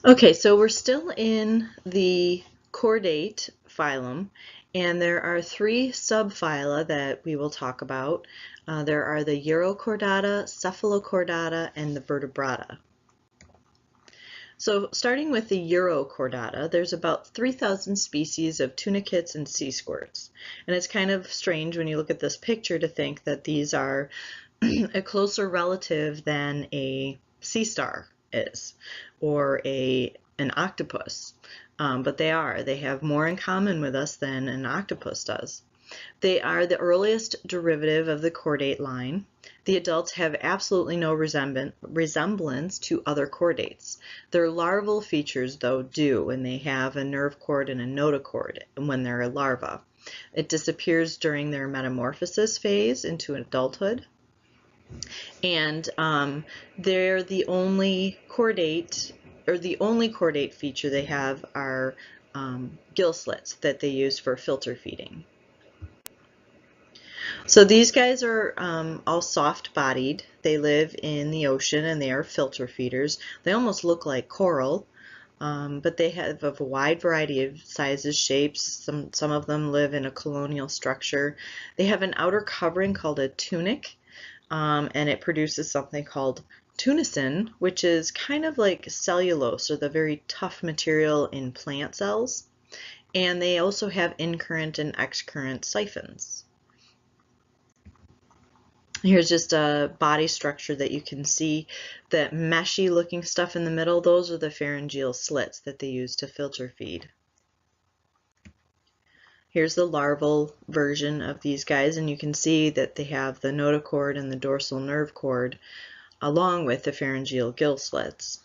Okay, so we're still in the chordate phylum, and there are three subphyla that we will talk about. There are the Urochordata, Cephalochordata, and the Vertebrata. So starting with the Urochordata, there's about 3,000 species of tunicates and sea squirts. And it's kind of strange when you look at this picture to think that these are a closer relative than a sea star is, or an octopus. But they are. They have more in common with us than an octopus does. They are the earliest derivative of the chordate line. The adults have absolutely no resemblance to other chordates. Their larval features, though, do, and they have a nerve cord and a notochord when they're a larva. It disappears during their metamorphosis phase into adulthood. And they're the only chordate, or the only chordate feature they have are gill slits that they use for filter feeding. So these guys are all soft-bodied. They live in the ocean and they are filter feeders. They almost look like coral, but they have a wide variety of sizes, shapes. Some of them live in a colonial structure. They have an outer covering called a tunic, and it produces something called tunicin, which is kind of like cellulose, or the very tough material in plant cells. And they also have incurrent and excurrent siphons. Here's just a body structure that you can see. That meshy looking stuff in the middle, those are the pharyngeal slits that they use to filter feed. Here's the larval version of these guys, and you can see that they have the notochord and the dorsal nerve cord along with the pharyngeal gill slits.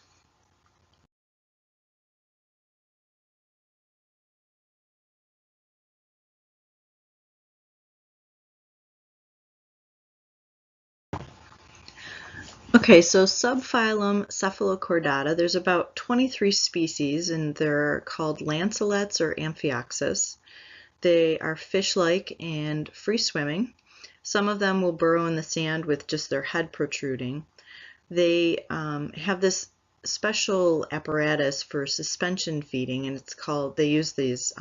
Okay, so Subphylum Cephalochordata, there's about 23 species, and they're called Lancelets or Amphioxus. They are fish-like and free-swimming. Some of them will burrow in the sand with just their head protruding. They have this special apparatus for suspension feeding, and it's called, they use these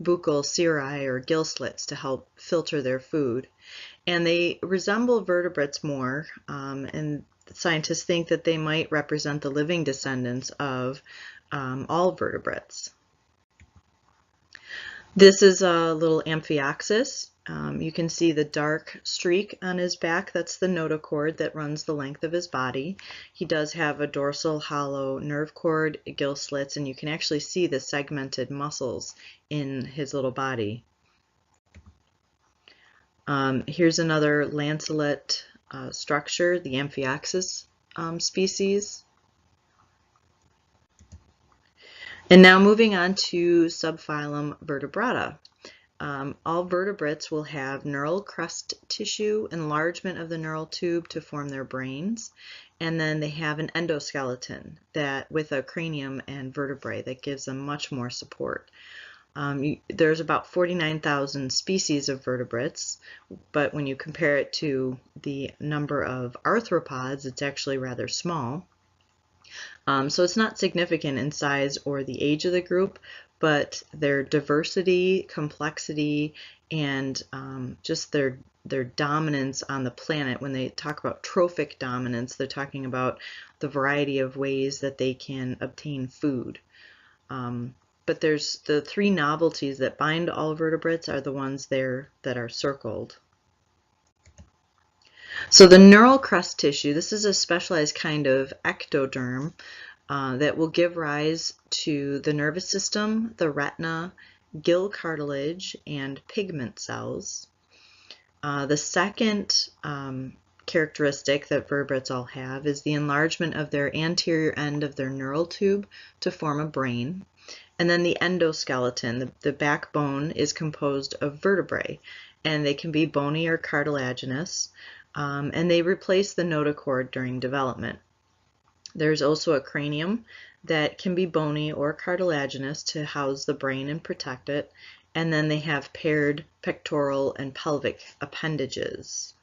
buccal cirri or gill slits to help filter their food. And they resemble vertebrates more, and scientists think that they might represent the living descendants of all vertebrates. This is a little Amphioxus. You can see the dark streak on his back. That's the notochord that runs the length of his body. He does have a dorsal hollow nerve cord, gill slits, and you can actually see the segmented muscles in his little body. Here's another Lancelet structure, the Amphioxus species. And now moving on to subphylum Vertebrata. All vertebrates will have neural crest tissue, enlargement of the neural tube to form their brains, and then they have an endoskeleton that with a cranium and vertebrae that gives them much more support. There's about 49,000 species of vertebrates, but when you compare it to the number of arthropods, it's actually rather small. So it's not significant in size or the age of the group, but their diversity, complexity, and just their dominance on the planet. When they talk about trophic dominance, they're talking about the variety of ways that they can obtain food. But there's the three novelties that bind all vertebrates are the ones there that are circled. So the neural crest tissue, this is a specialized kind of ectoderm that will give rise to the nervous system, the retina, gill cartilage, and pigment cells. The second characteristic that vertebrates all have is the enlargement of their anterior end of their neural tube to form a brain. And then the endoskeleton, the backbone, is composed of vertebrae, and they can be bony or cartilaginous, and they replace the notochord during development. There's also a cranium that can be bony or cartilaginous to house the brain and protect it, and then they have paired pectoral and pelvic appendages.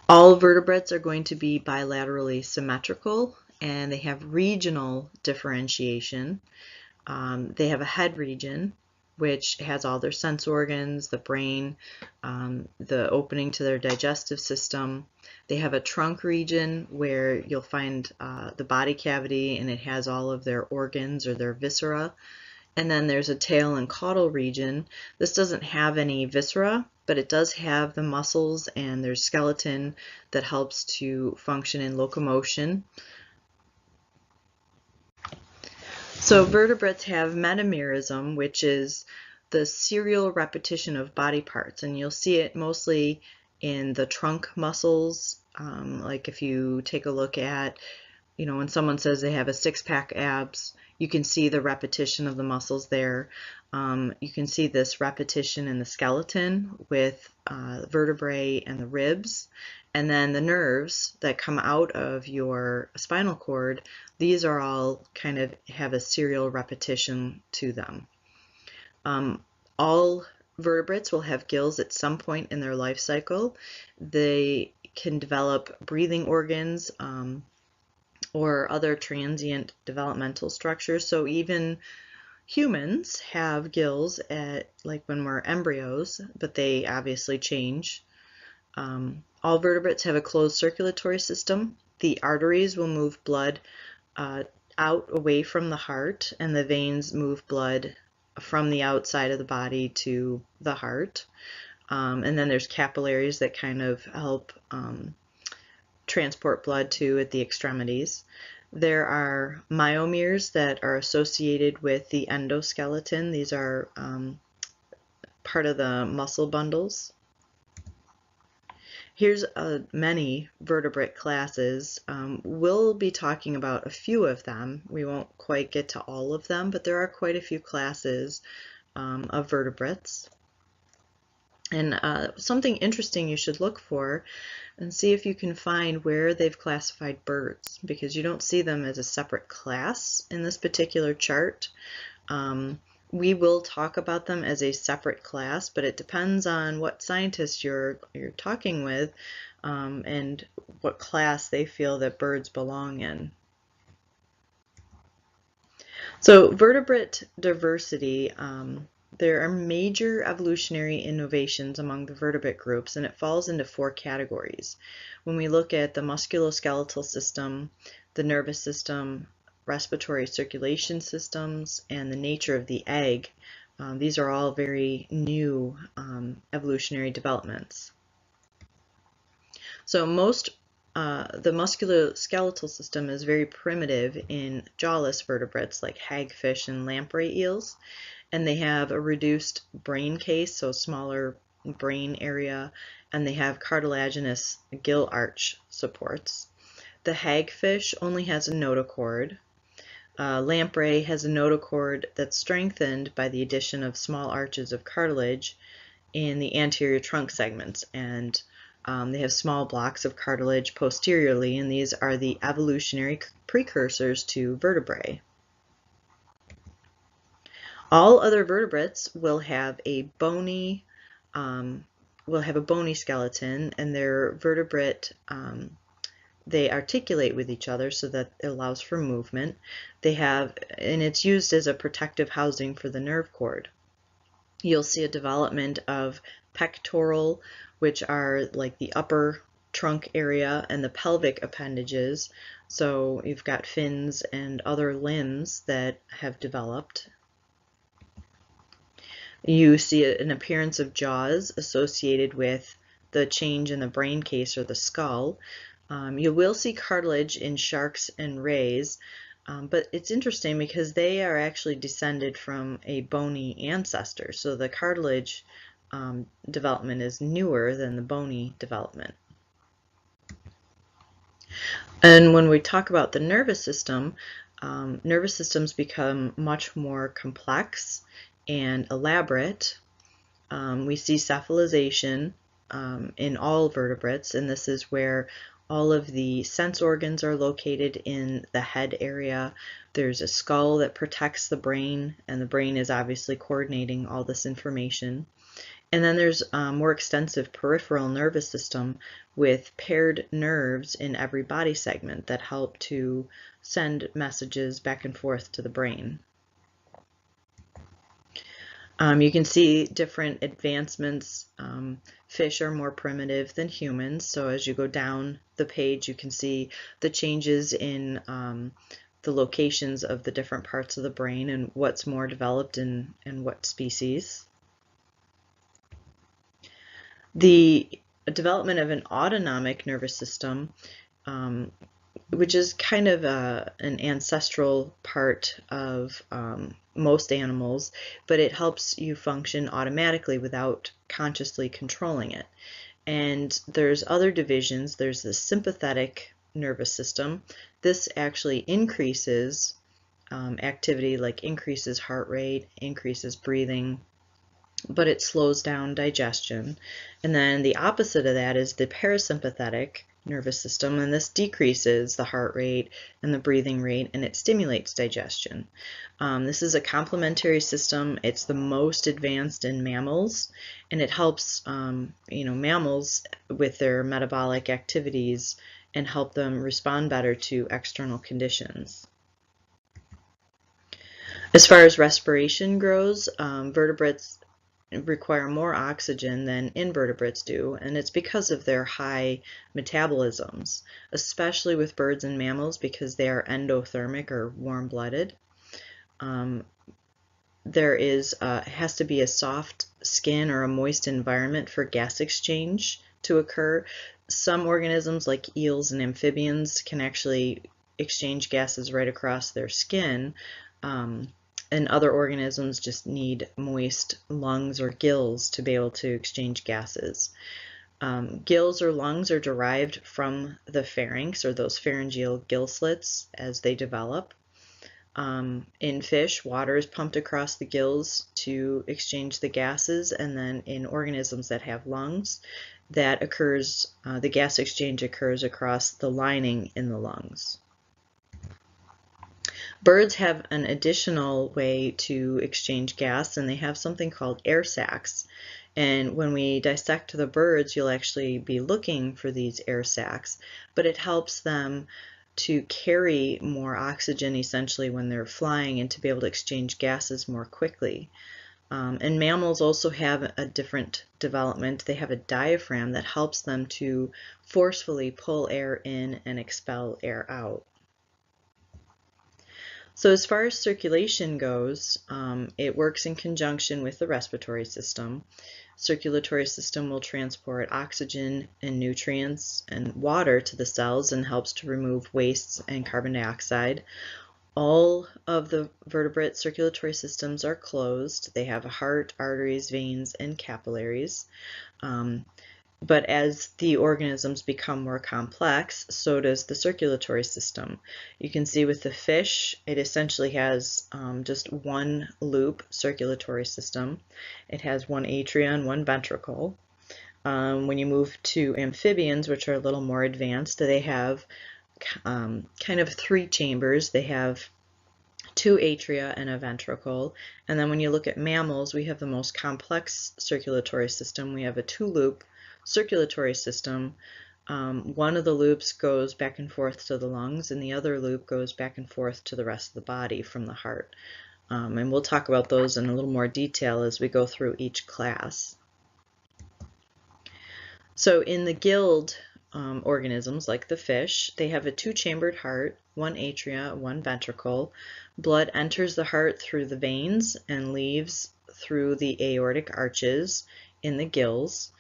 All vertebrates are going to be bilaterally symmetrical, and they have regional differentiation. They have a head region, which has all their sense organs, the brain, the opening to their digestive system. They have a trunk region where you'll find the body cavity, and it has all of their organs or their viscera. And then there's a tail and caudal region. This doesn't have any viscera, but it does have the muscles, and there's skeleton that helps to function in locomotion. So vertebrates have metamerism, which is the serial repetition of body parts, and you'll see it mostly in the trunk muscles. Like if you take a look at, when someone says they have a six-pack abs, you can see the repetition of the muscles there. You can see this repetition in the skeleton with the vertebrae and the ribs. And then the nerves that come out of your spinal cord, these are all kind of have a serial repetition to them. All vertebrates will have gills at some point in their life cycle. They can develop breathing organs or other transient developmental structures. So even humans have gills like when we're embryos, but they obviously change. All vertebrates have a closed circulatory system. The arteries will move blood out away from the heart, and the veins move blood from the outside of the body to the heart. And then there's capillaries that kind of help transport blood to at the extremities. There are myomeres that are associated with the endoskeleton. These are part of the muscle bundles. Here's many vertebrate classes. We'll be talking about a few of them. We won't quite get to all of them, but there are quite a few classes of vertebrates. And something interesting you should look for and see if you can find where they've classified birds, because you don't see them as a separate class in this particular chart. We will talk about them as a separate class, but it depends on what scientist you're talking with and what class they feel that birds belong in. So vertebrate diversity, there are major evolutionary innovations among the vertebrate groups, and it falls into 4 categories. When we look at the musculoskeletal system, the nervous system, respiratory circulation systems, and the nature of the egg, these are all very new evolutionary developments. So the musculoskeletal system is very primitive in jawless vertebrates like hagfish and lamprey eels, and they have a reduced brain case, so smaller brain area, and they have cartilaginous gill arch supports. The hagfish only has a notochord. Lamprey has a notochord that's strengthened by the addition of small arches of cartilage in the anterior trunk segments, and they have small blocks of cartilage posteriorly, and these are the evolutionary precursors to vertebrae. All other vertebrates will have a bony skeleton, and their vertebrate they articulate with each other so that it allows for movement. And it's used as a protective housing for the nerve cord. You'll see a development of pectoral, which are like the upper trunk area, and the pelvic appendages. So you've got fins and other limbs that have developed. You see an appearance of jaws associated with the change in the brain case or the skull. You will see cartilage in sharks and rays, but it's interesting because they are actually descended from a bony ancestor, so the cartilage development is newer than the bony development. And when we talk about the nervous system, nervous systems become much more complex and elaborate. We see cephalization in all vertebrates, and this is where all of the sense organs are located in the head area. There's a skull that protects the brain, and the brain is obviously coordinating all this information. And then there's a more extensive peripheral nervous system with paired nerves in every body segment that help to send messages back and forth to the brain. You can see different advancements. Fish are more primitive than humans, so as you go down the page, you can see the changes in the locations of the different parts of the brain and what's more developed in what species. The development of an autonomic nervous system, which is kind of an ancestral part of most animals, but it helps you function automatically without consciously controlling it. And there's other divisions. There's the sympathetic nervous system. This actually increases activity, like increases heart rate, increases breathing, but it slows down digestion. And then the opposite of that is the parasympathetic nervous system, and this decreases the heart rate and the breathing rate, and it stimulates digestion. This is a complementary system. It's the most advanced in mammals, and it helps mammals with their metabolic activities and help them respond better to external conditions. As far as respiration goes, vertebrates require more oxygen than invertebrates do, and it's because of their high metabolisms, especially with birds and mammals because they are endothermic or warm-blooded. There has to be a soft skin or a moist environment for gas exchange to occur. Some organisms like eels and amphibians can actually exchange gases right across their skin. And other organisms just need moist lungs or gills to be able to exchange gases. Gills or lungs are derived from the pharynx, or those pharyngeal gill slits, as they develop. In fish, water is pumped across the gills to exchange the gases, and then in organisms that have lungs, the gas exchange occurs across the lining in the lungs. Birds have an additional way to exchange gas, and they have something called air sacs. And when we dissect the birds, you'll actually be looking for these air sacs, but it helps them to carry more oxygen essentially when they're flying and to be able to exchange gases more quickly. And mammals also have a different development. They have a diaphragm that helps them to forcefully pull air in and expel air out. So as far as circulation goes, it works in conjunction with the respiratory system. Circulatory system will transport oxygen and nutrients and water to the cells and helps to remove wastes and carbon dioxide. All of the vertebrate circulatory systems are closed. They have a heart, arteries, veins, and capillaries. But as the organisms become more complex, so does the circulatory system. You can see with the fish, it essentially has just one loop circulatory system. It has one atria and one ventricle. When you move to amphibians, which are a little more advanced, they have kind of three chambers. They have two atria and a ventricle. And then when you look at mammals, we have the most complex circulatory system. We have a two-loop circulatory system. One of the loops goes back and forth to the lungs, and the other loop goes back and forth to the rest of the body from the heart. And we'll talk about those in a little more detail as we go through each class. So in the gilled organisms, like the fish, they have a two-chambered heart, one atria, one ventricle. Blood enters the heart through the veins and leaves through the aortic arches in the gills.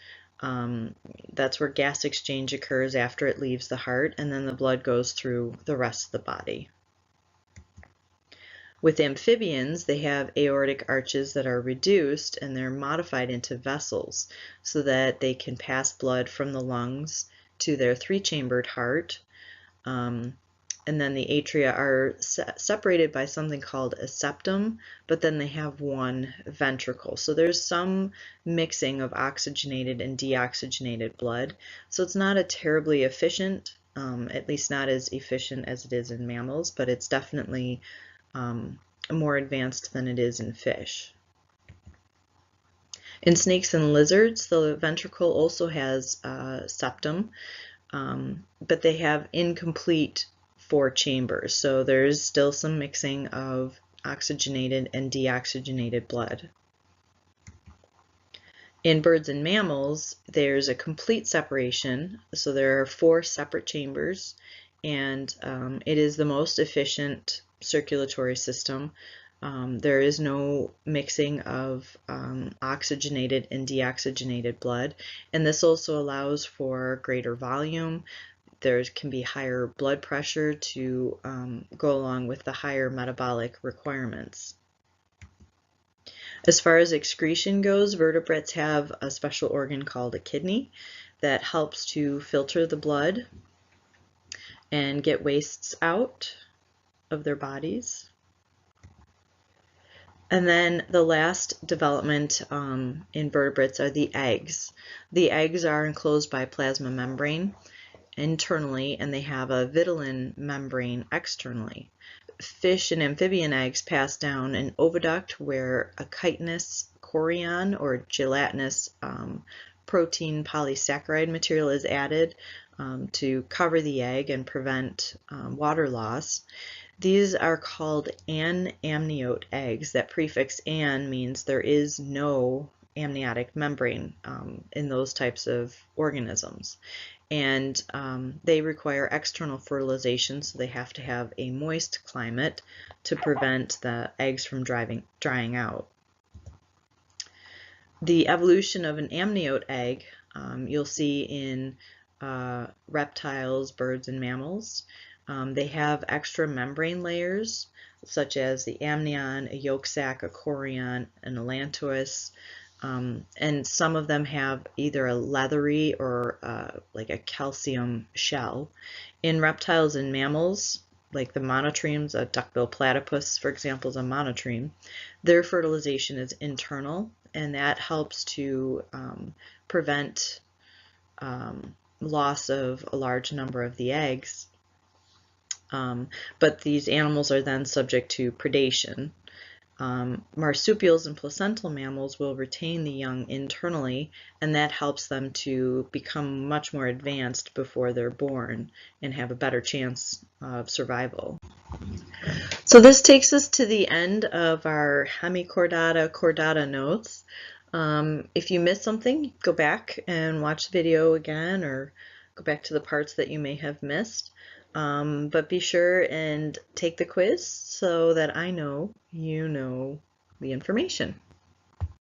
That's where gas exchange occurs after it leaves the heart, and then the blood goes through the rest of the body. With amphibians, they have aortic arches that are reduced and they're modified into vessels so that they can pass blood from the lungs to their three-chambered heart. And then the atria are separated by something called a septum, but then they have one ventricle. So there's some mixing of oxygenated and deoxygenated blood. So it's not a terribly efficient, at least not as efficient as it is in mammals, but it's definitely more advanced than it is in fish. In snakes and lizards, the ventricle also has septum, but they have incomplete 4 chambers, so there's still some mixing of oxygenated and deoxygenated blood. In birds and mammals, there's a complete separation, so there are 4 separate chambers, and it is the most efficient circulatory system. There is no mixing of oxygenated and deoxygenated blood, and this also allows for greater volume. There can be higher blood pressure to go along with the higher metabolic requirements. As far as excretion goes, vertebrates have a special organ called a kidney that helps to filter the blood and get wastes out of their bodies. And then the last development in vertebrates are the eggs. The eggs are enclosed by a plasma membrane internally, and they have a vitelline membrane externally. Fish and amphibian eggs pass down an oviduct where a chitinous chorion or gelatinous protein polysaccharide material is added to cover the egg and prevent water loss. These are called anamniote eggs. That prefix "an" means there is no amniotic membrane in those types of organisms. And they require external fertilization, so they have to have a moist climate to prevent the eggs from drying out. The evolution of an amniote egg you'll see in reptiles, birds, and mammals. They have extra membrane layers, such as the amnion, a yolk sac, a chorion, an allantois. And some of them have either a leathery or like a calcium shell. In reptiles and mammals, like the monotremes, a duckbill platypus, for example, is a monotreme, their fertilization is internal, and that helps to prevent loss of a large number of the eggs. But these animals are then subject to predation. Marsupials and placental mammals will retain the young internally, and that helps them to become much more advanced before they're born and have a better chance of survival. So this takes us to the end of our Hemichordata chordata notes. If you missed something, go back and watch the video again, or go back to the parts that you may have missed. But be sure and take the quiz so that I know you know the information.